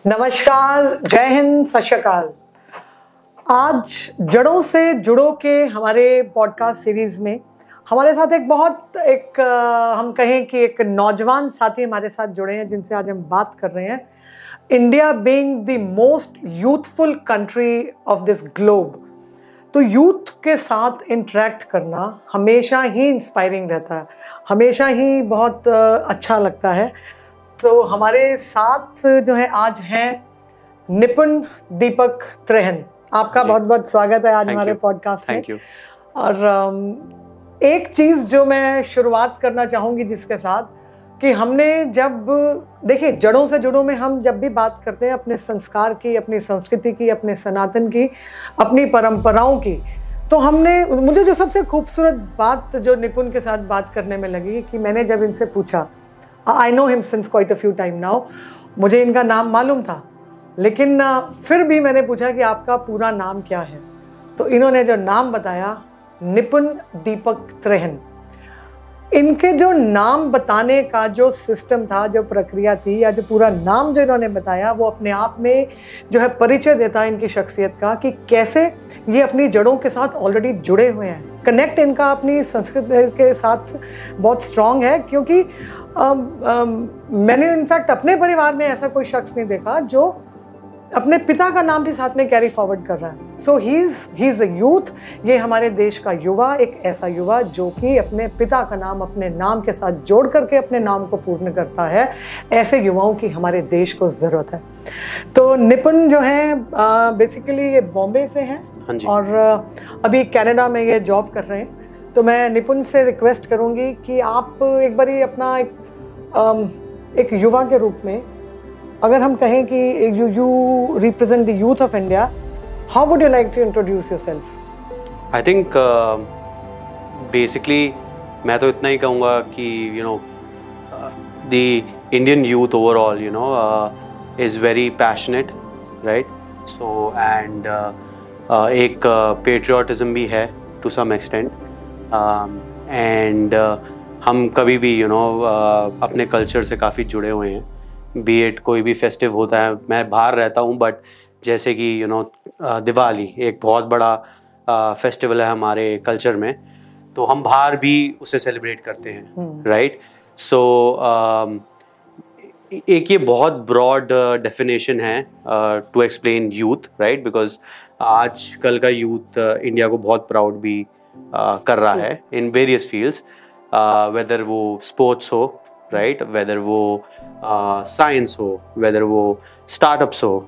नमस्कार, जय हिंद, सत श्री अकाल। आज जड़ों से जुड़ो के हमारे पॉडकास्ट सीरीज में हमारे साथ हम कहें कि एक नौजवान साथी हमारे साथ जुड़े हैं, जिनसे आज हम बात कर रहे हैं। India being the most youthful country of this globe, तो यूथ के साथ इंटरेक्ट करना हमेशा ही इंस्पायरिंग रहता है, हमेशा ही बहुत अच्छा लगता है। तो हमारे साथ जो है आज हैं निपुण दीपक त्रेहन। आपका बहुत बहुत स्वागत है आज हमारे पॉडकास्ट में। और एक चीज़ जो मैं शुरुआत करना चाहूँगी जिसके साथ कि हमने जब देखिए जड़ों से जुड़ों में हम जब भी बात करते हैं अपने संस्कार की, अपनी संस्कृति की, अपने सनातन की, अपनी परंपराओं की, तो मुझे जो सबसे खूबसूरत बात जो निपुण के साथ बात करने में लगी कि मैंने जब इनसे पूछा, I know him since quite a few time now, मुझे इनका नाम मालूम था, लेकिन फिर भी मैंने पूछा कि आपका पूरा नाम क्या है। तो इन्होंने जो नाम बताया, निपुण दीपक त्रेहन। इनके जो नाम बताने का जो सिस्टम था, जो प्रक्रिया थी, या जो पूरा नाम जो इन्होंने बताया, वो अपने आप में जो है परिचय देता है इनकी शख्सियत का कि कैसे ये अपनी जड़ों के साथ ऑलरेडी जुड़े हुए हैं। कनेक्ट इनका अपनी संस्कृति के साथ बहुत स्ट्रॉन्ग है, क्योंकि मैंने इनफैक्ट अपने परिवार में ऐसा कोई शख्स नहीं देखा जो अपने पिता का नाम भी साथ में कैरी फॉरवर्ड कर रहा है। सो ही इज़ अ यूथ। ये हमारे देश का युवा, एक ऐसा युवा जो कि अपने पिता का नाम अपने नाम के साथ जोड़ करके अपने नाम को पूर्ण करता है। ऐसे युवाओं की हमारे देश को ज़रूरत है। तो निपुण जो है बेसिकली ये बॉम्बे से हैं और अभी कनाडा में ये जॉब कर रहे हैं। तो मैं निपुण से रिक्वेस्ट करूंगी कि आप एक बारी अपना एक युवा के रूप में, अगर हम कहें कि you represent the youth of India, how would you like to introduce yourself? I think basically मैं तो इतना ही कहूँगा कि the Indian youth overall is very passionate, right? So and एक पेट्रियाटिज्म भी है टू सम एक्सटेंट, एंड हम कभी भी अपने कल्चर से काफ़ी जुड़े हुए हैं। बी एट कोई भी फेस्टिव होता है, मैं बाहर रहता हूँ बट जैसे कि दिवाली एक बहुत बड़ा फेस्टिवल है हमारे कल्चर में, तो हम बाहर भी उसे सेलिब्रेट करते हैं, राइट? सो एक ये बहुत ब्रॉड डेफिनेशन है to explain youth, right? Because आजकल का यूथ इंडिया को बहुत प्राउड भी कर रहा है इन वेरियस फील्ड्स, वेदर वो स्पोर्ट्स हो, राइट, वेदर वो साइंस हो, वेदर वो स्टार्टअप्स हो।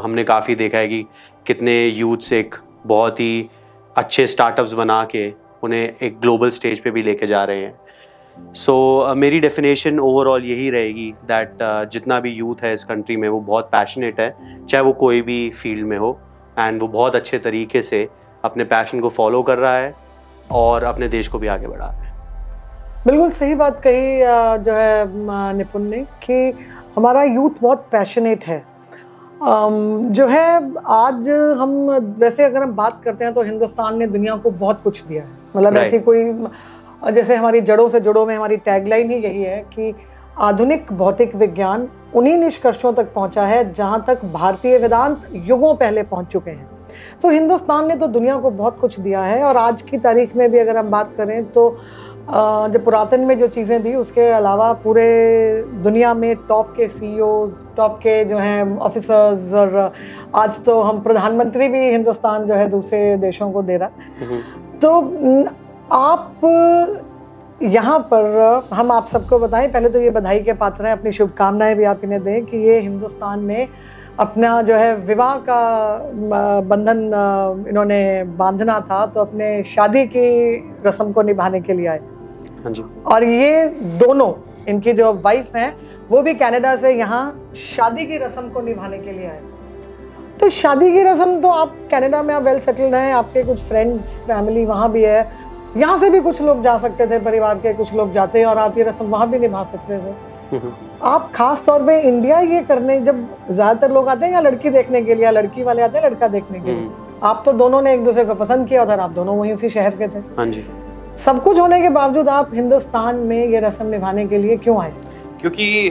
हमने काफ़ी देखा है कि कितने यूथ्स एक बहुत ही अच्छे स्टार्टअप्स बना के उन्हें एक ग्लोबल स्टेज पे भी लेके जा रहे हैं। सो मेरी डेफिनेशन ओवरऑल यही रहेगी दैट जितना भी यूथ है इस कंट्री में वो बहुत पैशनेट है, चाहे वो कोई भी फील्ड में हो, एंड वो बहुत अच्छे तरीके से अपने पैशन को फॉलो कर रहा है और अपने देश को भी आगे बढ़ा रहा है। बिल्कुल सही बात कही जो है निपुण ने कि हमारा यूथ बहुत पैशनेट है। जो है आज हम वैसे अगर हम बात करते हैं तो हिंदुस्तान ने दुनिया को बहुत कुछ दिया है। मतलब ऐसी कोई, जैसे हमारी जड़ों से जुड़ों में हमारी टैगलाइन ही यही है कि आधुनिक भौतिक विज्ञान उन्हीं निष्कर्षों तक पहुंचा है जहां तक भारतीय वेदांत युगों पहले पहुंच चुके हैं। तो हिंदुस्तान ने तो दुनिया को बहुत कुछ दिया है, और आज की तारीख में भी अगर हम बात करें तो जो पुरातन में जो चीज़ें थी उसके अलावा पूरे दुनिया में टॉप के सीईओज, टॉप के जो हैं ऑफिसर्स, और आज तो हम प्रधानमंत्री भी हिंदुस्तान जो है दूसरे देशों को दे रहा है। तो आप यहाँ पर हम आप सबको बताएं, पहले तो ये बधाई के पात्र हैं, अपनी शुभकामनाएं भी आप इन्हें दें कि ये हिंदुस्तान में अपना जो है विवाह का बंधन इन्होंने बांधना था, तो अपने शादी की रस्म को निभाने के लिए आए। हाँ जी। और ये दोनों, इनकी जो वाइफ हैं वो भी कनाडा से यहाँ शादी की रस्म को निभाने के लिए आए। तो शादी की रस्म तो आप कनाडा में आप वेल सेटल्ड हैं, आपके कुछ फ्रेंड्स फैमिली वहाँ भी है, यहाँ से भी कुछ लोग जा सकते थे, परिवार के कुछ लोग जाते हैं, और आप ये रस्म वहाँ भी निभा सकते थे। आप खास तौर पे इंडिया ये करने, जब ज्यादातर लोग आते हैं या लड़की देखने के लिए, या लड़की वाले आते हैं लड़का देखने के लिए, आप तो दोनों ने एक दूसरे को पसंद किया, उधर आप दोनों वहीं उसी शहर के थे। हाँ जी। सब कुछ होने के बावजूद आप हिंदुस्तान में ये रस्म निभाने के लिए क्यों आए? क्योंकि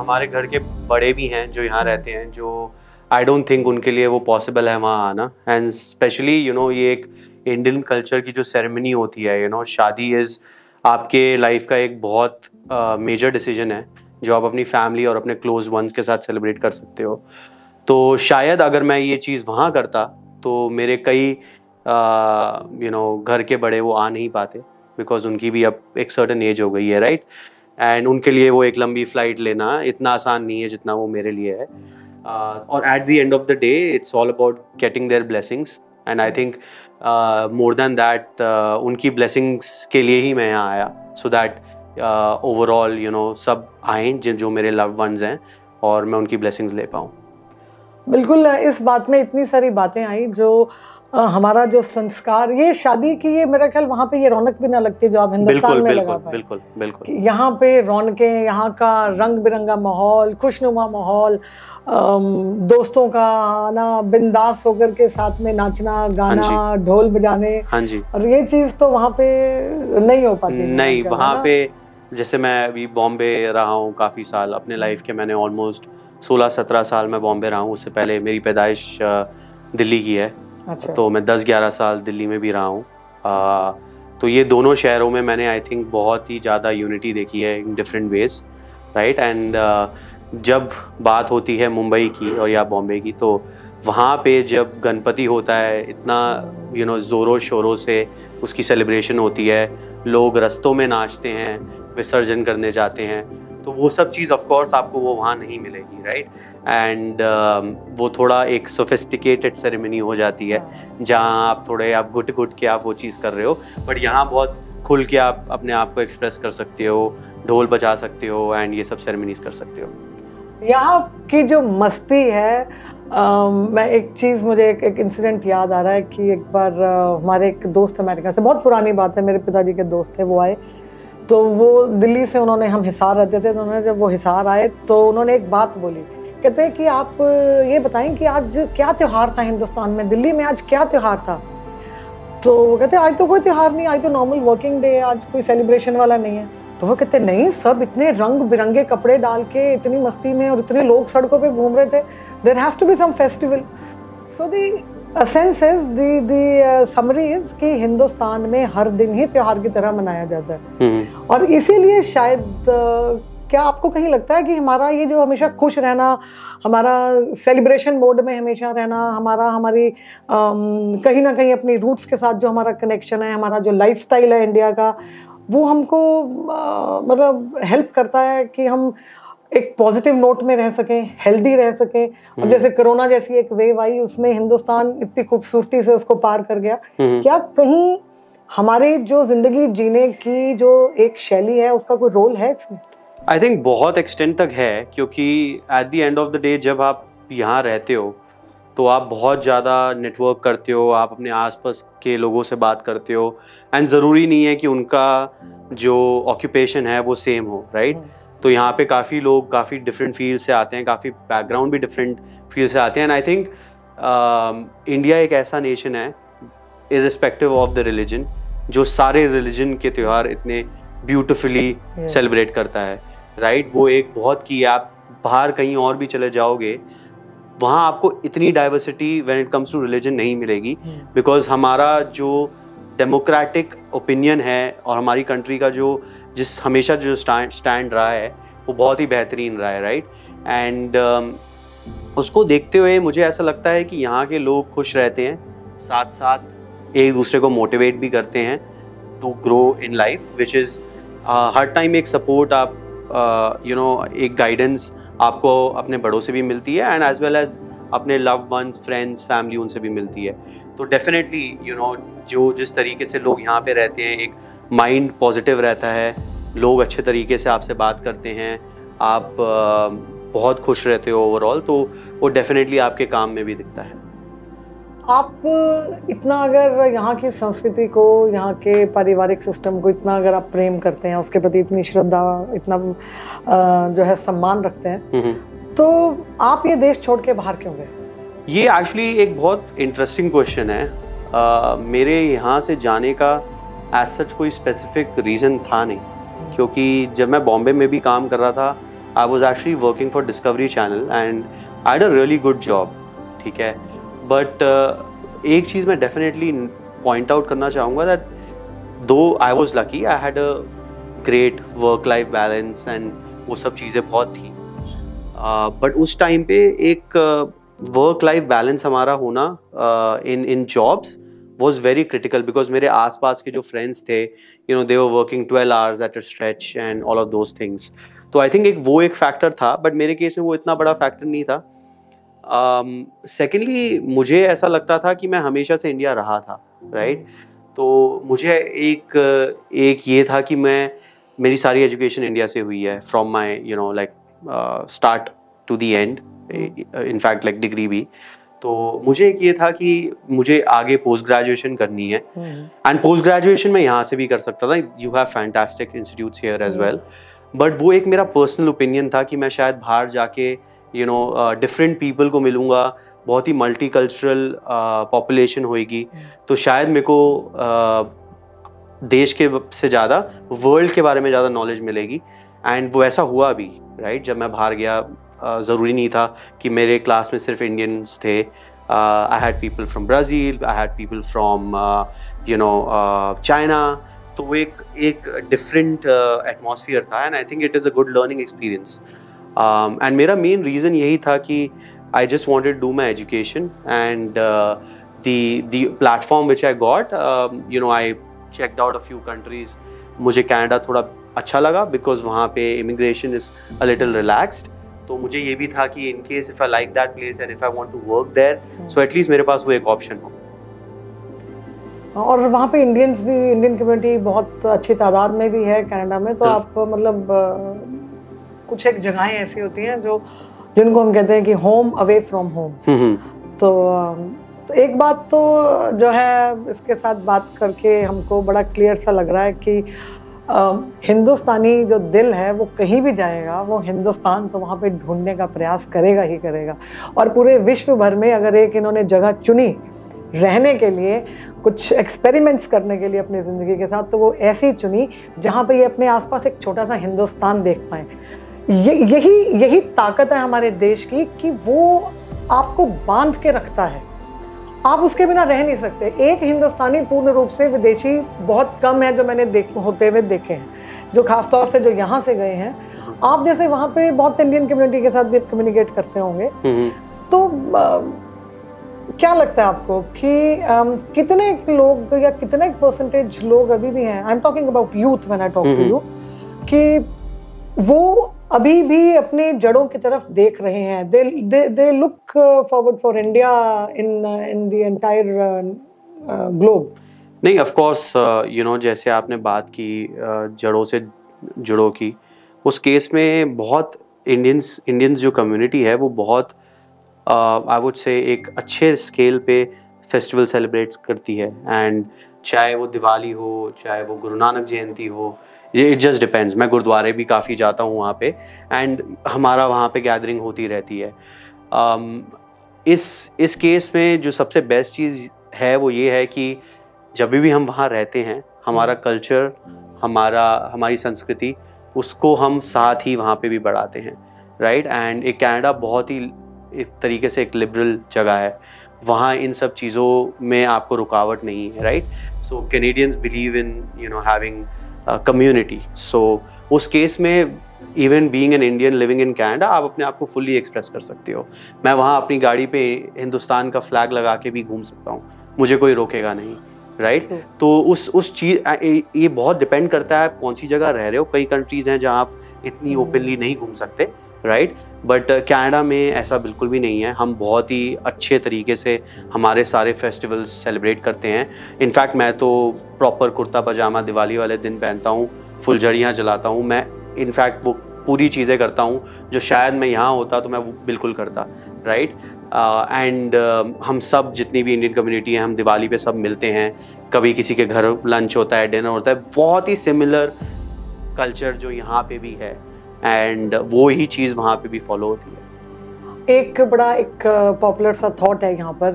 हमारे घर के बड़े भी हैं जो यहाँ रहते हैं, जो आई डोंट थिंक उनके लिए वो पॉसिबल है वहाँ आना। एंड स्पेशली ये एक इंडियन कल्चर की जो सेरेमनी होती है, शादी इज़ आपके लाइफ का एक बहुत मेजर डिसीजन है जो आप अपनी फैमिली और अपने क्लोज वंस के साथ सेलिब्रेट कर सकते हो। तो शायद अगर मैं ये चीज़ वहाँ करता तो मेरे कई घर के बड़े वो आ नहीं पाते, बिकॉज उनकी भी अब एक सर्टेन एज हो गई है, राइट। एंड उनके लिए वो एक लंबी फ्लाइट लेना इतना आसान नहीं है जितना वो मेरे लिए है। और at the end of the day it's all about getting their blessings, and I think more than that उनकी ब्लेसिंग्स के लिए ही मैं यहाँ आया, सो दैट ओवरऑल सब आए जो मेरे लव वंस हैं और मैं उनकी ब्लेसिंग्स ले पाऊँ। बिल्कुल, इस बात में इतनी सारी बातें आई जो हमारा जो संस्कार, ये शादी की, ये मेरा ख्याल वहाँ पे ये रौनक भी ना लगती जो आप हिंदुस्तान में लगा पाए। बिल्कुल बिल्कुल। यहाँ पे रौनकें, यहाँ का रंग बिरंगा माहौल, खुशनुमा माहौल, दोस्तों का आना, बिंदास होकर के साथ में नाचना गाना, ढोल बजाने। हाँ जी। और ये चीज़ तो वहाँ पे नहीं हो पाती। नहीं, वहाँ पे जैसे मैं अभी बॉम्बे रहा हूँ काफ़ी साल अपने लाइफ के, मैंने ऑलमोस्ट 16-17 साल मैं बॉम्बे रहा हूँ। उससे पहले मेरी पैदाइश दिल्ली की है। अच्छा। तो मैं 10-11 साल दिल्ली में भी रहा हूँ। तो ये दोनों शहरों में मैंने आई थिंक बहुत ही ज़्यादा यूनिटी देखी है in different ways, right. And जब बात होती है मुंबई की और या बॉम्बे की, तो वहाँ पे जब गणपति होता है इतना ज़ोरों शोरों से उसकी सेलिब्रेशन होती है, लोग रस्तों में नाचते हैं, विसर्जन करने जाते हैं, तो वो सब चीज़ ऑफ कोर्स आपको वो वहाँ नहीं मिलेगी, राइट। एंड वो थोड़ा एक सोफिस्टिकेटेड सेरेमनी हो जाती है जहाँ आप घुट के आप वो चीज़ कर रहे हो, बट यहाँ बहुत खुल के आप अपने आप को एक्सप्रेस कर सकते हो, ढोल बजा सकते हो एंड ये सब सेरेमनीज कर सकते हो। यहाँ की जो मस्ती है, मैं एक चीज़, मुझे एक इंसिडेंट याद आ रहा है कि एक बार हमारे एक दोस्त अमेरिका से, बहुत पुरानी बात है, मेरे पिताजी के दोस्त थे, वो आए, तो वो दिल्ली से, उन्होंने, हम हिसार रहते थे, तो उन्होंने जब वो हिसार आए तो उन्होंने एक बात बोली, कहते हैं कि आप ये बताएं कि आज क्या त्यौहार था हिंदुस्तान में, दिल्ली में आज क्या त्यौहार था। तो वो कहते हैं आज तो कोई त्यौहार नहीं, आज तो नॉर्मल वर्किंग डे है, आज कोई सेलिब्रेशन वाला नहीं है। तो वो कहते नहीं, सब इतने रंग बिरंगे कपड़े डाल के इतनी मस्ती में और इतने लोग सड़कों पे घूम रहे थे, there has to be some festival. So the sense is, the summary is कि हिंदुस्तान में हर दिन ही त्योहार की तरह मनाया जाता है। और इसीलिए शायद क्या आपको कहीं लगता है कि हमारा ये जो हमेशा खुश रहना, हमारा सेलिब्रेशन मोड में हमेशा रहना, हमारी कहीं ना कहीं अपनी रूट्स के साथ जो हमारा कनेक्शन है, हमारा जो लाइफस्टाइल है इंडिया का, वो हमको मतलब हेल्प करता है कि हम एक पॉजिटिव नोट में रह सकें, हेल्दी रह सकें। और जैसे कोरोना जैसी एक वेव आई, उसमें हिंदुस्तान इतनी खूबसूरती से उसको पार कर गया। क्या कहीं हमारे जो जिंदगी जीने की जो एक शैली है, उसका कोई रोल है इसमें? आई थिंक बहुत एक्सटेंड तक है, क्योंकि eight the end of the day जब आप यहाँ रहते हो तो आप बहुत ज़्यादा नेटवर्क करते हो, आप अपने आसपास के लोगों से बात करते हो, एंड ज़रूरी नहीं है कि उनका जो ऑक्यूपेशन है वो सेम हो, राइट। तो यहाँ पे काफ़ी लोग काफ़ी डिफरेंट फील्ड से आते हैं, काफ़ी बैकग्राउंड भी डिफरेंट फील्ड से आते हैं। एंड आई थिंक इंडिया एक ऐसा नेशन है, इर्रिस्पेक्टिव ऑफ द रिलीजन, जो सारे रिलीजन के त्यौहार इतने ब्यूटिफुली सेलिब्रेट करता है, राइट। वो एक बहुत की, आप बाहर कहीं और भी चले जाओगे, वहाँ आपको इतनी diversity when it comes to religion नहीं मिलेगी, बिकॉज हमारा जो डेमोक्रेटिक ओपिनियन है और हमारी कंट्री का जो हमेशा जो स्टैंड रहा है वो बहुत ही बेहतरीन रहा है, राइट। एंड उसको देखते हुए मुझे ऐसा लगता है कि यहाँ के लोग खुश रहते हैं, साथ साथ एक दूसरे को मोटिवेट भी करते हैं to grow in life, which is हर टाइम एक सपोर्ट आप एक गाइडेंस आपको अपने बड़ों से भी मिलती है, एंड एज वेल एज अपने लव वंस, फ्रेंड्स, फैमिली, उनसे भी मिलती है। तो डेफिनेटली जो जिस तरीके से लोग यहाँ पे रहते हैं, एक माइंड पॉजिटिव रहता है, लोग अच्छे तरीके से आपसे बात करते हैं, आप बहुत खुश रहते हो ओवरऑल, तो वो डेफिनेटली आपके काम में भी दिखता है। आप इतना अगर यहाँ की संस्कृति को, यहाँ के पारिवारिक सिस्टम को इतना अगर आप प्रेम करते हैं, उसके प्रति इतनी श्रद्धा, इतना जो है सम्मान रखते हैं, तो आप ये देश छोड़ के बाहर क्यों गए? ये एक्चुअली एक बहुत इंटरेस्टिंग क्वेश्चन है। मेरे यहाँ से जाने का एज सच कोई स्पेसिफिक रीज़न था नहीं। क्योंकि जब मैं बॉम्बे में भी काम कर रहा था, I was actually working for discovery channel and I had a really good job, ठीक है। बट एक चीज़ मैं डेफिनेटली पॉइंट आउट करना चाहूँगा दैट दो I was lucky, I had a great work life balance and वो सब चीज़ें बहुत थी, बट उस टाइम पे एक वर्क लाइफ बैलेंस हमारा होना इन jobs was very critical because मेरे आसपास के जो friends थे, you know, they were working 12 hours at a stretch and all of those things. तो I think वो एक factor था, but मेरे केस में वो इतना बड़ा factor नहीं था. Secondly, मुझे ऐसा लगता था कि मैं हमेशा से इंडिया रहा था, right? तो मुझे एक ये था कि मेरी सारी एजुकेशन इंडिया से हुई है, from my, you know, like start to the end, in fact like degree भी. तो मुझे एक ये था कि मुझे आगे पोस्ट ग्रेजुएशन करनी है, एंड पोस्ट ग्रेजुएशन मैं यहाँ से भी कर सकता था, you have fantastic institutes here as well, but वो एक मेरा पर्सनल ओपिनियन था कि मैं शायद बाहर जाके यू नो डिफरेंट पीपल को मिलूँगा, बहुत ही मल्टी कल्चरल पॉपुलेशन होएगी, तो शायद मेरे को देश के से ज़्यादा वर्ल्ड के बारे में ज़्यादा नॉलेज मिलेगी, एंड वो ऐसा हुआ भी, राइट। जब मैं बाहर गया ज़रूरी नहीं था कि मेरे क्लास में सिर्फ इंडियंस थे, I had people from Brazil, I had people from you know China, तो वो एक डिफरेंट एटमॉस्फेयर था, and I think it is a good learning experience, and मेरा मेन रीज़न यही था कि I just wanted to do my education, and the platform which I got, you know, I checked out a few countries. मुझे Canada थोड़ा अच्छा लगा because वहाँ पे immigration is a little relaxed, तो मुझे ये भी था कि in case if I like that place and if I want to work there, so at least मेरे पास वो एक ऑप्शन हो. और वहाँ पे इंडियंस भी, इंडियन कम्युनिटी बहुत अच्छी तादाद में भी है कनाडा में, तो आप मतलब कुछ एक जगहें ऐसी होती हैं जो जिनको हम कहते हैं कि होम अवे फ्रॉम होम. तो एक बात तो जो है इसके साथ बात करके हमको बड़ा क्लियर सा लग रहा है कि हिंदुस्तानी जो दिल है वो कहीं भी जाएगा, वो हिंदुस्तान तो वहाँ पे ढूंढने का प्रयास करेगा ही करेगा. और पूरे विश्व भर में अगर एक इन्होंने जगह चुनी रहने के लिए, कुछ एक्सपेरिमेंट्स करने के लिए अपनी ज़िंदगी के साथ, तो वो ऐसी चुनी जहाँ पे ये अपने आसपास एक छोटा सा हिंदुस्तान देख पाएँ. यही ताकत है हमारे देश की कि वो आपको बांध के रखता है, आप उसके बिना रह नहीं सकते. एक हिंदुस्तानी पूर्ण रूप से विदेशी बहुत कम है जो मैंने होते हुए देखे हैं, जो खासतौर से जो यहाँ से गए हैं. आप जैसे वहाँ पे बहुत इंडियन कम्युनिटी के साथ भी कम्युनिकेट करते होंगे, तो क्या लगता है आपको कि कितने लोग या कितने परसेंटेज लोग अभी भी हैं, I am talking about youth when I talk to you, कि वो अभी भी अपने जड़ों की तरफ देख रहे हैं, they look forward for India in the entire globe? नहीं, ऑफ कोर्स, यू नो, जैसे आपने बात की जड़ों से जुड़ों की, उस केस में बहुत इंडियंस जो कम्युनिटी है वो बहुत आई वुड से एक अच्छे स्केल पे फेस्टिवल सेलिब्रेट करती है, एंड चाहे वो दिवाली हो, चाहे वो गुरु नानक जयंती हो, इट जस्ट डिपेंड्स. मैं गुरुद्वारे भी काफ़ी जाता हूँ वहाँ पे, एंड हमारा वहाँ पे गैदरिंग होती रहती है. इस केस में जो सबसे बेस्ट चीज़ है वो ये है कि जब भी हम वहाँ रहते हैं, हमारा कल्चर, हमारी संस्कृति, उसको हम साथ ही वहाँ पे भी बढ़ाते हैं, राइट. एंड एक कनाडा बहुत ही एक तरीके से एक लिबरल जगह है, वहाँ इन सब चीज़ों में आपको रुकावट नहीं है, right. So Canadians believe in, you know, having community. So उस केस में even being an Indian living in Canada, आप अपने आप को फुल्ली एक्सप्रेस कर सकते हो. मैं वहाँ अपनी गाड़ी पे हिंदुस्तान का फ्लैग लगा के भी घूम सकता हूँ, मुझे कोई रोकेगा नहीं, राइट. तो उस चीज़, ये बहुत डिपेंड करता है आप कौन सी जगह रह रहे हो. कई कंट्रीज़ हैं जहाँ आप इतनी ओपनली नहीं घूम सकते, राइट. बट कनाडा में ऐसा बिल्कुल भी नहीं है. हम बहुत ही अच्छे तरीके से हमारे सारे फेस्टिवल्स सेलिब्रेट करते हैं. इनफैक्ट मैं तो प्रॉपर कुर्ता पजामा दिवाली वाले दिन पहनता हूँ, फुलझड़ियाँ जलाता हूँ. मैं इनफैक्ट वो पूरी चीज़ें करता हूँ जो शायद मैं यहाँ होता तो मैं वो बिल्कुल करता, राइट. एंड हम सब जितनी भी इंडियन कम्युनिटी है, हम दिवाली पे सब मिलते हैं, कभी किसी के घर लंच होता है, डिनर होता है. बहुत ही सिमिलर कल्चर जो यहाँ पे भी है, एंड वो ही चीज़ वहाँ पे भी फॉलो होती है. एक बड़ा एक पॉपुलर सा थॉट है यहाँ पर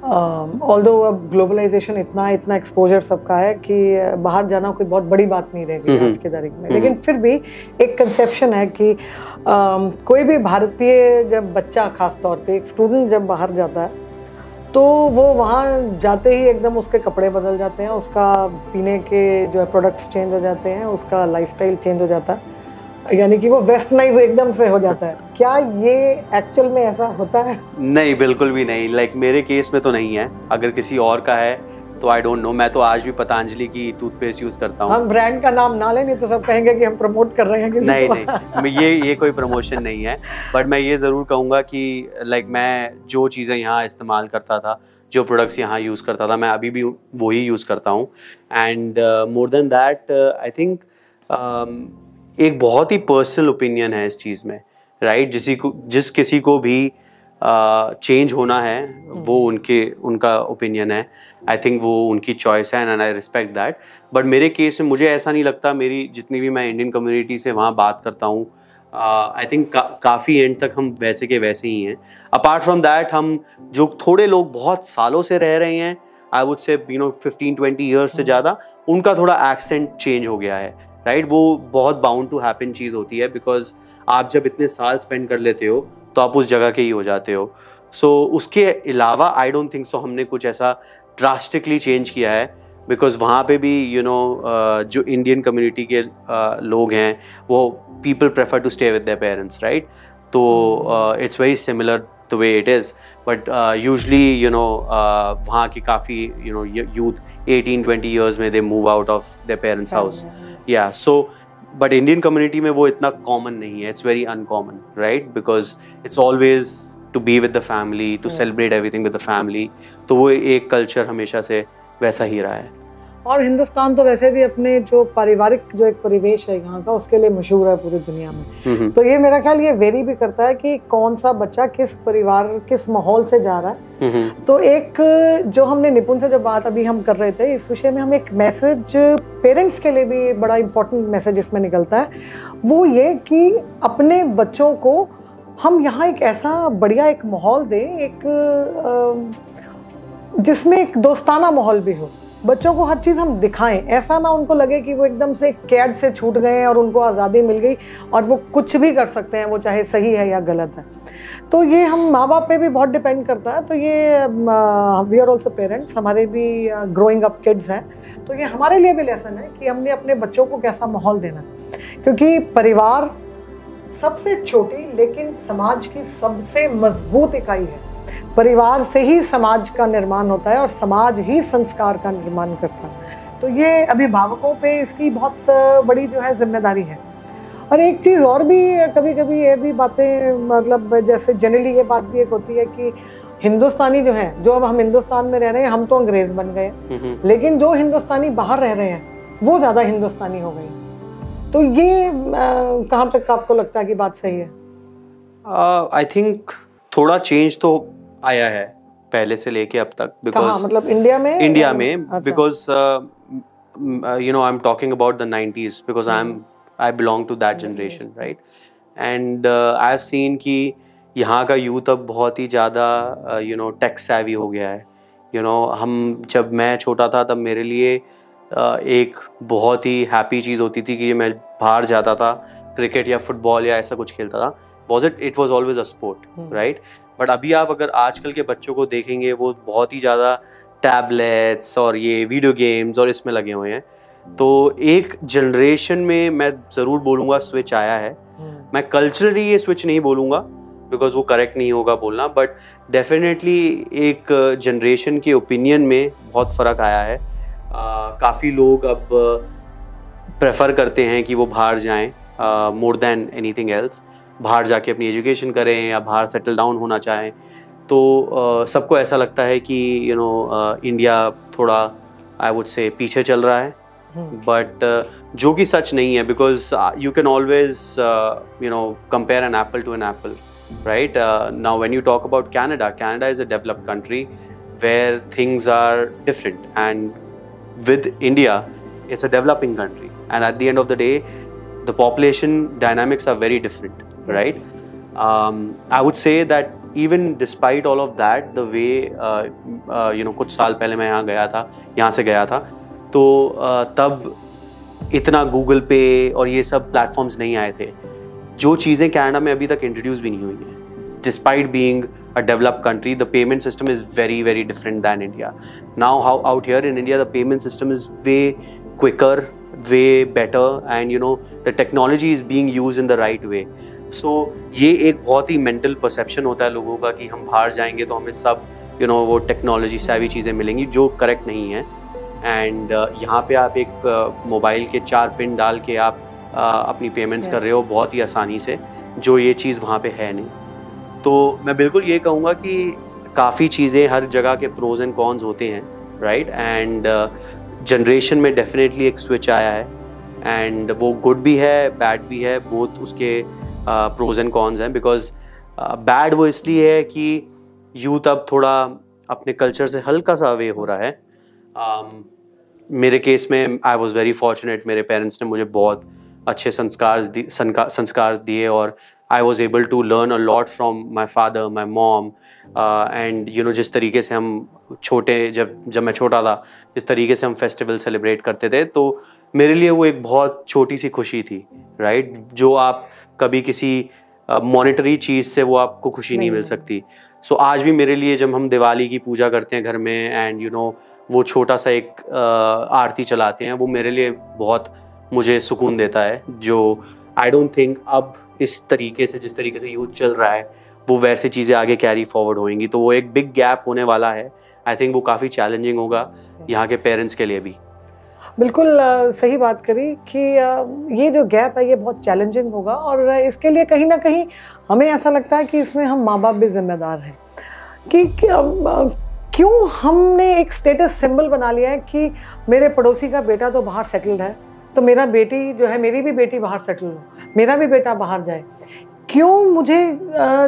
ऑल्दो अब ग्लोबलाइजेशन इतना एक्सपोजर सबका है कि बाहर जाना कोई बहुत बड़ी बात नहीं रह गई आज की तारीख में, लेकिन फिर भी एक कंसेप्शन है कि कोई भी भारतीय जब बच्चा, खास तौर पे एक स्टूडेंट जब बाहर जाता है तो वो वहाँ जाते ही एकदम उसके कपड़े बदल जाते हैं, उसका पीने के जो है प्रोडक्ट्स चेंज हो जाते हैं, उसका लाइफस्टाइल चेंज हो जाता है, यानी कि वो वेस्टर्नाइज एकदम से हो जाता है। क्या ये एक्चुअल में ऐसा होता है? नहीं, बिल्कुल भी नहीं। लाइक मेरे केस में तो नहीं है, अगर किसी और का है तो आई डोंट नो। मैं तो आज भी पतंजलि की टूथपेस्ट यूज करता हूँ। हम ब्रांड का नाम ना लें, नहीं तो सब कहेंगे कि हम प्रमोट कर रहे हैं किसी नहीं को। नहीं, ये कोई प्रमोशन नहीं है, बट मैं ये ज़रूर कहूँगा कि लाइक मैं जो चीज़ें यहाँ इस्तेमाल करता था, जो प्रोडक्ट्स यहाँ यूज़ करता था, मैं अभी भी वही यूज़ करता हूँ। And more than that I think एक बहुत ही पर्सनल ओपिनियन है इस चीज़ में, राइट? जिस किसी को भी चेंज होना है वो उनका ओपिनियन है। आई थिंक वो उनकी चॉइस है and I respect that. But मेरे केस में मुझे ऐसा नहीं लगता, मेरी जितनी भी मैं इंडियन कम्युनिटी से वहाँ बात करता हूँ, आई थिंक काफ़ी एंड तक हम वैसे के वैसे ही हैं। अपार्ट फ्रॉम दैट, हम जो थोड़े लोग बहुत सालों से रह रहे हैं, आई वुड से 15-20 ईयर्स से ज़्यादा, उनका थोड़ा एक्सेंट चेंज हो गया है, राइट? वो बहुत बाउंड टू हैपन चीज़ होती है, बिकॉज आप जब इतने साल स्पेंड कर लेते हो तो आप उस जगह के ही हो जाते हो। सो उसके अलावा आई डोंट थिंक सो हमने कुछ ऐसा ड्रास्टिकली चेंज किया है, बिकॉज वहाँ पे भी जो इंडियन कम्युनिटी के लोग हैं, वो people prefer to stay with their parents, right? तो it's very similar the way it is, but usually वहाँ की काफ़ी यूथ 18-20 ईयर्स में they move out of their parents house. या सो बट इंडियन कम्युनिटी में वो इतना कॉमन नहीं है, it's very uncommon, right? Because it's always to be with the family, to celebrate everything with the family. तो वो एक कल्चर हमेशा से वैसा ही रहा है। और हिंदुस्तान तो वैसे भी अपने जो पारिवारिक जो एक परिवेश है यहाँ का, उसके लिए मशहूर है पूरी दुनिया में। तो ये मेरा ख्याल ये वेरी भी करता है कि कौन सा बच्चा किस परिवार, किस माहौल से जा रहा है। तो एक जो हमने निपुण से जो बात अभी हम कर रहे थे इस विषय में, हम एक मैसेज पेरेंट्स के लिए भी बड़ा इम्पोर्टेंट मैसेज इसमें निकलता है, वो ये कि अपने बच्चों को हम यहाँ एक ऐसा बढ़िया एक माहौल दें, एक जिसमें एक दोस्ताना माहौल भी हो। बच्चों को हर चीज़ हम दिखाएं, ऐसा ना उनको लगे कि वो एकदम से कैद से छूट गए हैं और उनको आज़ादी मिल गई और वो कुछ भी कर सकते हैं, वो चाहे सही है या गलत है। तो ये हम माँ बाप पे भी बहुत डिपेंड करता है। तो ये वी आर ऑल्सो पेरेंट्स, हमारे भी ग्रोइंग अप किड्स हैं, तो ये हमारे लिए भी लेसन है कि हमने अपने बच्चों को कैसा माहौल देना, क्योंकि परिवार सबसे छोटी लेकिन समाज की सबसे मजबूत इकाई है। परिवार से ही समाज का निर्माण होता है और समाज ही संस्कार का निर्माण करता है। तो ये अभिभावकों पे इसकी बहुत बड़ी जो है जिम्मेदारी है। और एक चीज़ और भी, कभी कभी ये भी बातें, मतलब जैसे जनरली ये बात भी एक होती है कि हिंदुस्तानी जो है, जो अब हम हिंदुस्तान में रह रहे हैं, हम तो अंग्रेज बन गए, लेकिन जो हिंदुस्तानी बाहर रह रहे हैं वो ज़्यादा हिंदुस्तानी हो गए। तो ये कहाँ तक आपको लगता है कि बात सही है? आई थिंक थोड़ा चेंज तो आया है पहले से लेके अब तक, बिकॉज मतलब इंडिया में because I am talking about the 90s, because I belong to that generation, right? And I have seen कि यहाँ का यूथ अब बहुत ही ज़्यादा टेक सैवी हो गया है। जब मैं छोटा था तब मेरे लिए एक बहुत ही हैप्पी चीज़ होती थी कि मैं बाहर जाता था, क्रिकेट या फुटबॉल या ऐसा कुछ खेलता था। It was always a sport, right? But अभी आप अगर आजकल के बच्चों को देखेंगे, वो बहुत ही ज़्यादा टैबलेट्स और ये वीडियो गेम्स और इसमें लगे हुए हैं। तो एक जनरेशन में मैं ज़रूर बोलूँगा स्विच आया है। मैं कल्चरली ये स्विच नहीं बोलूँगा, बिकॉज वो करेक्ट नहीं होगा बोलना, बट डेफिनेटली एक जनरेशन के ओपिनियन में बहुत फ़र्क आया है। काफ़ी लोग अब प्रेफर करते हैं कि वो बाहर जाएं मोर देन एनीथिंग एल्स, बाहर जाके अपनी एजुकेशन करें या बाहर सेटल डाउन होना चाहें। तो सबको ऐसा लगता है कि इंडिया थोड़ा आई वुड से पीछे चल रहा है, बट जो कि सच नहीं है, because you can always compare an apple to an apple, right? Now when you talk about Canada is a developed country where things are different, and with India it's a developing country, and at the end of the day the population dynamics are very different, right? I would say that even despite all of that the way you know कुछ साल पहले मैं यहाँ से गया था तो तब इतना गूगल पे और ये सब प्लेटफॉर्म्स नहीं आए थे। जो चीज़ें कनाडा में अभी तक इंट्रोड्यूस भी नहीं हुई हैं, despite being a developed country, the payment system is very, very different than India. Now, out here in India, the payment system is way quicker, way better, and you know the technology is being used in the right way. So ये एक बहुत ही mental perception होता है लोगों का कि हम बाहर जाएंगे तो हमें सब you know वो technology savvy चीज़ें मिलेंगी, जो correct नहीं है। And यहाँ पे आप एक मोबाइल के 4 पिन डाल के आप अपनी पेमेंट्स कर रहे हो बहुत ही आसानी से, जो ये चीज़ वहाँ पे है नहीं। तो मैं बिल्कुल ये कहूँगा कि काफ़ी चीज़ें हर जगह के प्रोज एंड कॉन्स होते हैं, राइट। एंड जनरेशन में डेफिनेटली एक स्विच आया है, एंड वो गुड भी है बैड भी है, बोथ उसके प्रोज एंड कॉन्स हैं। बिकॉज बैड वो इसलिए है कि यूथ अब थोड़ा अपने कल्चर से हल्का सा अवे हो रहा है। मेरे केस में आई वॉज वेरी फॉर्चुनेट, मेरे पेरेंट्स ने मुझे बहुत अच्छे संस्कार दिए और I was able to learn a lot from my father, my mom, and you know जिस तरीके से हम जब मैं छोटा था, जिस तरीके से हम फेस्टिवल सेलिब्रेट करते थे, तो मेरे लिए वो एक बहुत छोटी सी खुशी थी, राइट, जो आप कभी किसी मॉनेटरी चीज़ से वो आपको खुशी नहीं मिल सकती। सो आज भी मेरे लिए जब हम दिवाली की पूजा करते हैं घर में एंड यू नो वो छोटा सा एक आरती चलाते हैं, वो मेरे लिए बहुत मुझे सुकून देता है, जो आई डोंट थिंक अब इस तरीके से जिस तरीके से यूथ चल रहा है वो वैसे चीज़ें आगे कैरी फॉरवर्ड होएंगी। तो वो एक बिग गैप होने वाला है। आई थिंक वो काफ़ी चैलेंजिंग होगा यहाँ के पेरेंट्स के लिए भी। बिल्कुल सही बात करी कि ये जो गैप है ये बहुत चैलेंजिंग होगा, और इसके लिए कहीं ना कहीं हमें ऐसा लगता है कि इसमें हम माँ बाप भी जिम्मेदार हैं कि क्यों हमने एक स्टेटस सिंबल बना लिया है कि मेरे पड़ोसी का बेटा तो बाहर सेटल्ड है, तो मेरा बेटी जो है, मेरी भी बेटी बाहर सेटल हो, मेरा भी बेटा बाहर जाए। क्यों मुझे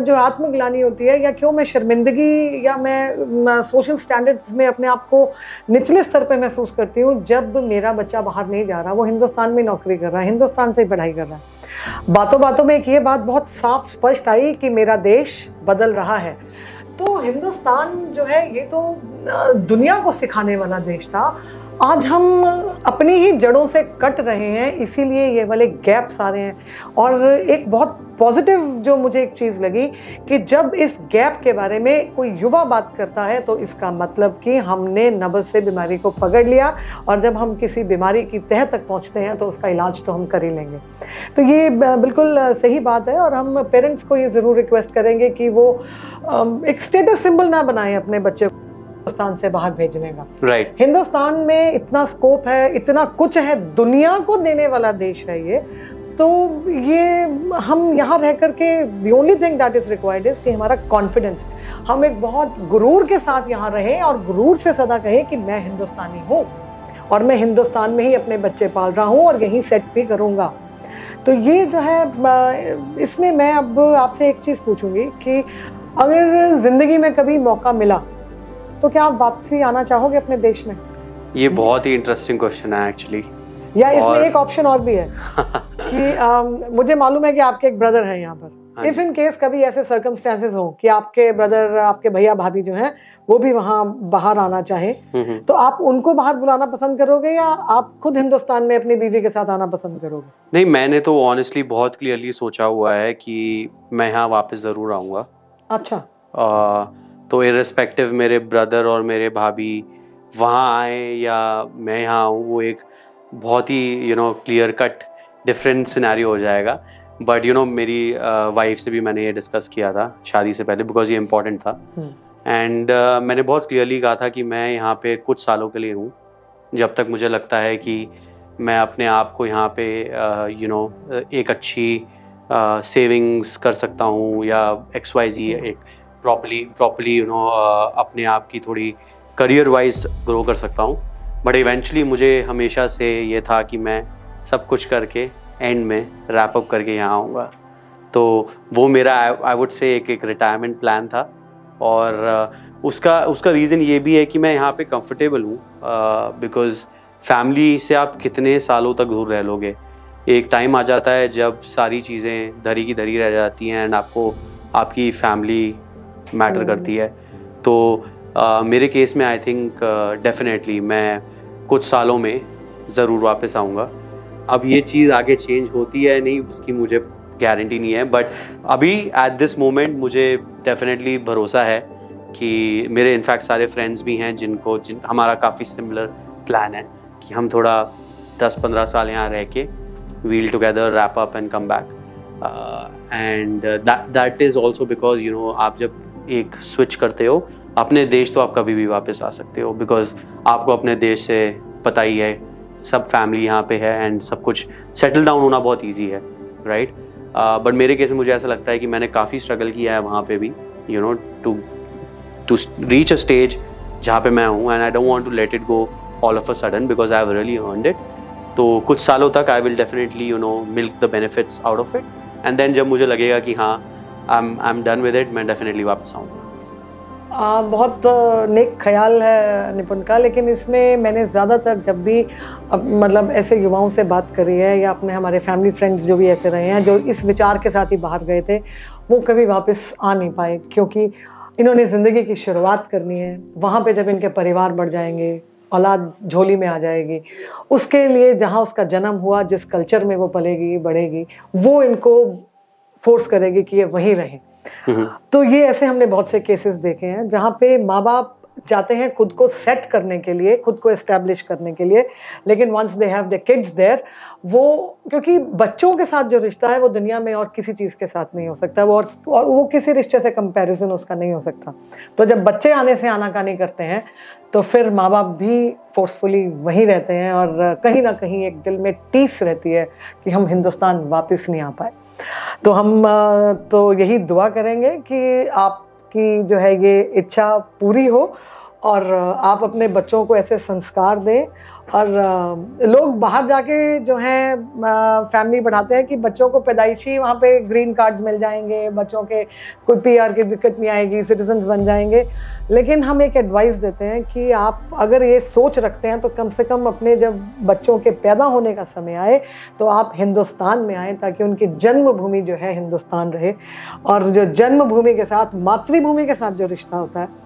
जो आत्मग्लानि होती है, या क्यों मैं शर्मिंदगी या मैं सोशल स्टैंडर्ड्स में अपने आप को निचले स्तर पे महसूस करती हूँ जब मेरा बच्चा बाहर नहीं जा रहा, वो हिंदुस्तान में नौकरी कर रहा है, हिंदुस्तान से ही पढ़ाई कर रहा है। बातों बातों में एक ये बात बहुत साफ स्पष्ट आई कि मेरा देश बदल रहा है। तो हिंदुस्तान जो है ये तो दुनिया को सिखाने वाला देश था। आज हम अपनी ही जड़ों से कट रहे हैं, इसीलिए ये वाले गैप्स आ रहे हैं। और एक बहुत पॉजिटिव जो मुझे एक चीज़ लगी कि जब इस गैप के बारे में कोई युवा बात करता है तो इसका मतलब कि हमने नब्ज़ से बीमारी को पकड़ लिया, और जब हम किसी बीमारी की तह तक पहुंचते हैं तो उसका इलाज तो हम कर ही लेंगे। तो ये बिल्कुल सही बात है, और हम पेरेंट्स को ये ज़रूर रिक्वेस्ट करेंगे कि वो एक स्टेटस सिंबल ना बनाएं अपने बच्चे को हिंदुस्तान से बाहर भेजने का। राइट। हिंदुस्तान में इतना स्कोप है, इतना कुछ है, दुनिया को देने वाला देश है ये। तो ये हम यहाँ रह करके the only thing that is required is कि हमारा कॉन्फिडेंस, हम एक बहुत गुरूर के साथ यहाँ रहें और गुरूर से सदा कहें कि मैं हिंदुस्तानी हूँ और मैं हिंदुस्तान में ही अपने बच्चे पाल रहा हूँ और यहीं सेट भी करूँगा। तो ये जो है, इसमें मैं अब आपसे एक चीज़ पूछूंगी कि अगर ज़िंदगी में कभी मौका मिला तो क्या आप वापसी आना चाहोगे अपने देश में? ये बहुत ही इंटरेस्टिंग क्वेश्चन है एक्चुअली। या इसमें एक ऑप्शन और भी है कि मुझे मालूम है कि आपके एक ब्रदर हैं यहाँ पर, इफ इन केस कभी ऐसे सर्कमस्टेंसेस हो कि आपके ब्रदर, आपके भैया भाभी जो हैं वो भी वहाँ बाहर आना चाहें, तो आप उनको बाहर बुलाना पसंद करोगे या आप खुद हिंदुस्तान में अपनी बीवी के साथ आना पसंद करोगे? नहीं, मैंने तो ऑनेस्टली बहुत क्लियरली सोचा हुआ है कि मैं यहाँ वापस ज़रूर आऊँगा। अच्छा। तो इर्रेस्पेक्टिव मेरे ब्रदर और मेरे भाभी वहाँ आए या मैं यहाँ आऊँ, वो एक बहुत ही क्लियर कट डिफरेंट सिनेरियो हो जाएगा। बट मेरी वाइफ से भी मैंने ये डिस्कस किया था शादी से पहले, बिकॉज ये इम्पोर्टेंट था। एंड मैंने बहुत क्लियरली कहा था कि मैं यहाँ पे कुछ सालों के लिए हूँ, जब तक मुझे लगता है कि मैं अपने आप को यहाँ पे एक अच्छी सेविंग्स कर सकता हूँ या XYZ एक प्रॉपरली अपने आप की थोड़ी करियर वाइज ग्रो कर सकता हूँ। बट इवेंचुअली मुझे हमेशा से ये था कि मैं सब कुछ करके एंड में रैप अप करके यहाँ आऊँगा। तो वो मेरा आई वुड से एक रिटायरमेंट प्लान था। और उसका रीज़न ये भी है कि मैं यहाँ पे कंफर्टेबल हूँ, बिकॉज़ फैमिली से आप कितने सालों तक दूर रह लोगे। एक टाइम आ जाता है जब सारी चीज़ें धरी की धरी रह जाती हैं एंड आपको आपकी फैमिली मैटर करती है। तो मेरे केस में आई थिंक डेफिनेटली मैं कुछ सालों में ज़रूर वापस आऊँगा। अब ये चीज़ आगे चेंज होती है नहीं उसकी मुझे गारंटी नहीं है, बट अभी एट दिस मोमेंट मुझे डेफिनेटली भरोसा है कि मेरे इनफैक्ट सारे फ्रेंड्स भी हैं जिन हमारा काफ़ी सिमिलर प्लान है कि हम थोड़ा 10-15 साल यहाँ रह के we'll together wrap up and come back, and that is also because you know आप जब एक स्विच करते हो अपने देश तो आप कभी भी वापस आ सकते हो, बिकॉज आपको अपने देश से पता ही है सब फैमिली यहाँ पे है एंड सब कुछ सेटल डाउन होना बहुत ईजी है, राइट। बट मेरे केस में मुझे ऐसा लगता है कि मैंने काफ़ी स्ट्रगल किया है वहाँ पे भी, you know, to reach a stage जहाँ पे मैं हूँ, and I don't want to let it go all of a sudden because I have really earned it. तो कुछ सालों तक I will definitely you know milk the benefits out of it, and then जब मुझे लगेगा कि हाँ I am done with it, मैं डेफिनेटली वापस आऊँगा। बहुत नेक ख्याल है निपुण का, लेकिन इसमें मैंने ज़्यादातर जब भी मतलब ऐसे युवाओं से बात करी है या अपने हमारे फैमिली फ्रेंड्स जो भी ऐसे रहे हैं जो इस विचार के साथ ही बाहर गए थे, वो कभी वापस आ नहीं पाए क्योंकि इन्होंने ज़िंदगी की शुरुआत करनी है। वहाँ पे जब इनके परिवार बढ़ जाएंगे, औलाद झोली में आ जाएगी, उसके लिए जहाँ उसका जन्म हुआ, जिस कल्चर में वो पलेगी बढ़ेगी, वो इनको फोर्स करेगी कि ये वहीं रहें। तो ये ऐसे हमने बहुत से केसेस देखे हैं जहाँ पे माँ बाप जाते हैं खुद को सेट करने के लिए, खुद को एस्टैब्लिश करने के लिए, लेकिन once they have the kids there, वो क्योंकि बच्चों के साथ जो रिश्ता है वो दुनिया में और किसी चीज़ के साथ नहीं हो सकता, वो और वो किसी रिश्ते से कंपैरिजन उसका नहीं हो सकता। तो जब बच्चे आने से आनाकानी करते हैं तो फिर माँ बाप भी फोर्सफुली वहीं रहते हैं और कहीं ना कहीं एक दिल में टीस रहती है कि हम हिंदुस्तान वापस नहीं आ पाए। तो हम तो यही दुआ करेंगे कि आपकी जो है ये इच्छा पूरी हो और आप अपने बच्चों को ऐसे संस्कार दें। और लोग बाहर जाके जो हैं फैमिली बढ़ाते हैं कि बच्चों को पैदाइशी वहाँ पे ग्रीन कार्ड्स मिल जाएंगे, बच्चों के कोई पीआर की दिक्कत नहीं आएगी, सिटीजन्स बन जाएंगे। लेकिन हम एक एडवाइस देते हैं कि आप अगर ये सोच रखते हैं तो कम से कम अपने जब बच्चों के पैदा होने का समय आए तो आप हिंदुस्तान में आएँ ताकि उनकी जन्मभूमि जो है हिंदुस्तान रहे। और जो जन्मभूमि के साथ मातृभूमि के साथ जो रिश्ता होता है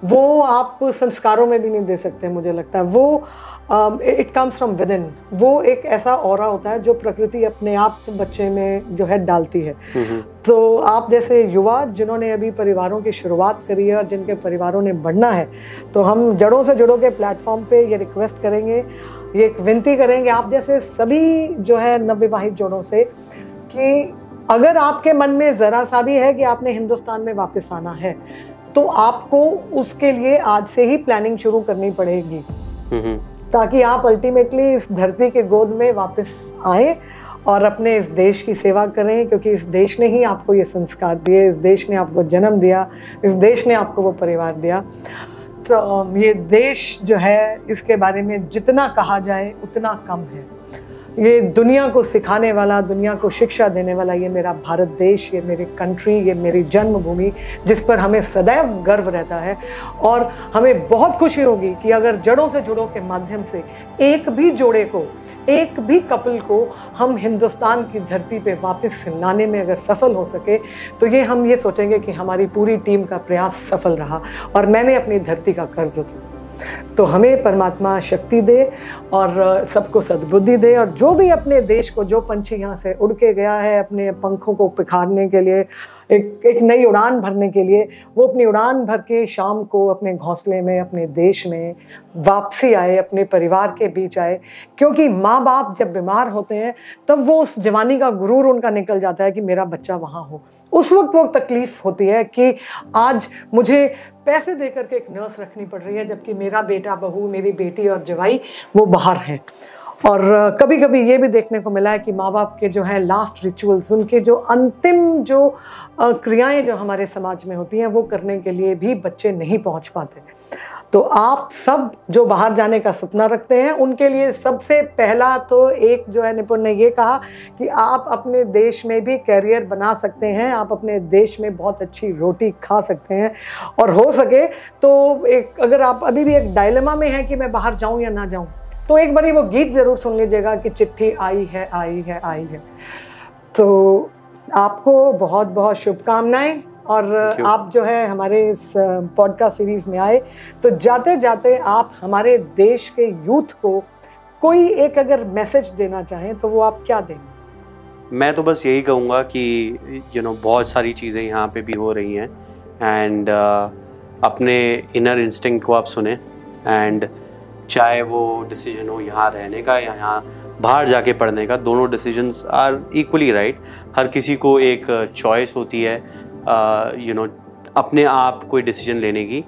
वो आप संस्कारों में भी नहीं दे सकते। मुझे लगता है वो it comes from with in, वो एक ऐसा ऑरा होता है जो प्रकृति अपने आप बच्चे में जो है डालती है। तो आप जैसे युवा जिन्होंने अभी परिवारों की शुरुआत करी है और जिनके परिवारों ने बढ़ना है, तो हम जड़ों से जुड़ों के प्लेटफॉर्म पे ये रिक्वेस्ट करेंगे, ये एक विनती करेंगे आप जैसे सभी जो है नवविवाहित जोड़ों से कि अगर आपके मन में ज़रा सा भी है कि आपने हिंदुस्तान में वापस आना है तो आपको उसके लिए आज से ही प्लानिंग शुरू करनी पड़ेगी ताकि आप अल्टीमेटली इस धरती के गोद में वापस आएँ और अपने इस देश की सेवा करें, क्योंकि इस देश ने ही आपको ये संस्कार दिए, इस देश ने आपको जन्म दिया, इस देश ने आपको वो परिवार दिया। तो ये देश जो है इसके बारे में जितना कहा जाए उतना कम है। ये दुनिया को सिखाने वाला, दुनिया को शिक्षा देने वाला ये मेरा भारत देश, ये मेरी कंट्री, ये मेरी जन्मभूमि जिस पर हमें सदैव गर्व रहता है। और हमें बहुत खुशी होगी कि अगर जड़ों से जुड़ों के माध्यम से एक भी जोड़े को, एक भी कपल को हम हिंदुस्तान की धरती पे वापस लाने में अगर सफल हो सके तो ये हम ये सोचेंगे कि हमारी पूरी टीम का प्रयास सफल रहा और मैंने अपनी धरती का कर्ज उठाया। तो हमें परमात्मा शक्ति दे और सबको सद्बुद्धि दे, और जो भी अपने देश को, जो पंछी यहाँ से उड़ के गया है अपने पंखों को पिखारने के लिए, एक नई उड़ान भरने के लिए, वो अपनी उड़ान भर के शाम को अपने घोंसले में, अपने देश में वापसी आए, अपने परिवार के बीच आए। क्योंकि माँ बाप जब बीमार होते हैं तब वो उस जवानी का गुरूर उनका निकल जाता है कि मेरा बच्चा वहाँ हो। उस वक्त वो तकलीफ होती है कि आज मुझे पैसे दे करके एक नर्स रखनी पड़ रही है जबकि मेरा बेटा, बहू, मेरी बेटी और जवाई वो बाहर हैं। और कभी कभी ये भी देखने को मिला है कि माँ बाप के जो हैं लास्ट रिचुअल्स, उनके जो अंतिम जो क्रियाएं जो हमारे समाज में होती हैं वो करने के लिए भी बच्चे नहीं पहुँच पाते। तो आप सब जो बाहर जाने का सपना रखते हैं उनके लिए सबसे पहला तो एक जो है निपुण ने ये कहा कि आप अपने देश में भी कैरियर बना सकते हैं, आप अपने देश में बहुत अच्छी रोटी खा सकते हैं। और हो सके तो एक, अगर आप अभी भी एक डायलेमा में हैं कि मैं बाहर जाऊं या ना जाऊं, तो एक बारी वो गीत ज़रूर सुन लीजिएगा कि चिट्ठी आई है, आई है, आई है। तो आपको बहुत बहुत शुभकामनाएं और आप जो है हमारे इस पॉडकास्ट सीरीज में आए, तो जाते जाते आप हमारे देश के यूथ को कोई एक अगर मैसेज देना चाहें तो वो आप क्या देंगे? मैं तो बस यही कहूँगा कि बहुत सारी चीज़ें यहाँ पे भी हो रही हैं, एंड अपने इनर इंस्टिंक्ट को आप सुने, एंड चाहे वो डिसीजन हो यहाँ रहने का या यहाँ बाहर जाके पढ़ने का, दोनों डिसीजंस आर इक्वली राइट। हर किसी को एक चॉइस होती है अपने आप कोई डिसीजन लेने की।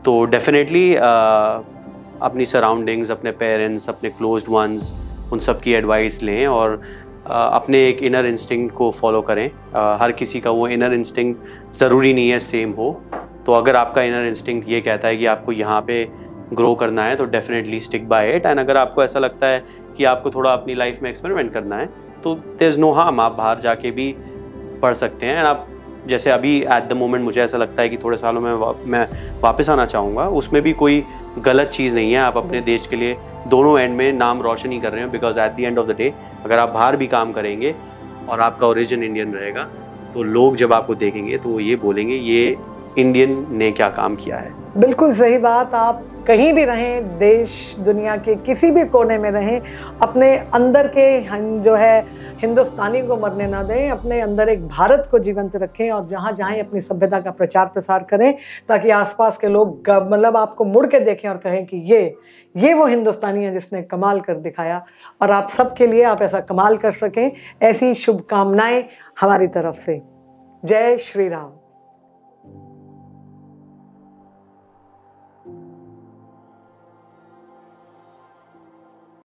तो डेफिनेटली अपनी सराउंडिंग्स, अपने पेरेंट्स, अपने क्लोज्ड वंस, उन सब की एडवाइस लें और अपने एक इनर इंस्टिंक्ट को फॉलो करें। हर किसी का वो इनर इंस्टिंक्ट ज़रूरी नहीं है सेम हो। तो अगर आपका इनर इंस्टिंक्ट ये कहता है कि आपको यहाँ पे ग्रो करना है तो definitely stick by it. And अगर आपको ऐसा लगता है कि आपको थोड़ा अपनी लाइफ में एक्सपेरिमेंट करना है तो देयर इज़ नो हार्म, आप बाहर जाके भी पढ़ सकते हैं। एंड आप जैसे अभी एट द मोमेंट मुझे ऐसा लगता है कि थोड़े सालों में मैं वापस आना चाहूँगा, उसमें भी कोई गलत चीज़ नहीं है। आप अपने देश के लिए दोनों एंड में नाम रोशन ही कर रहे हो, because at the end of the day अगर आप बाहर भी काम करेंगे और आपका ओरिजिन इंडियन रहेगा तो लोग जब आपको देखेंगे तो वो ये बोलेंगे ये इंडियन ने क्या काम किया है। बिल्कुल सही बात। आप कहीं भी रहें, देश दुनिया के किसी भी कोने में रहें, अपने अंदर के जो है हिंदुस्तानी को मरने ना दें, अपने अंदर एक भारत को जीवंत रखें और जहाँ जहाँ अपनी सभ्यता का प्रचार प्रसार करें ताकि आसपास के लोग मतलब आपको मुड़ के देखें और कहें कि ये वो हिंदुस्तानी है जिसने कमाल कर दिखाया। और आप सबके लिए आप ऐसा कमाल कर सकें, ऐसी शुभकामनाएं हमारी तरफ से। जय श्री राम।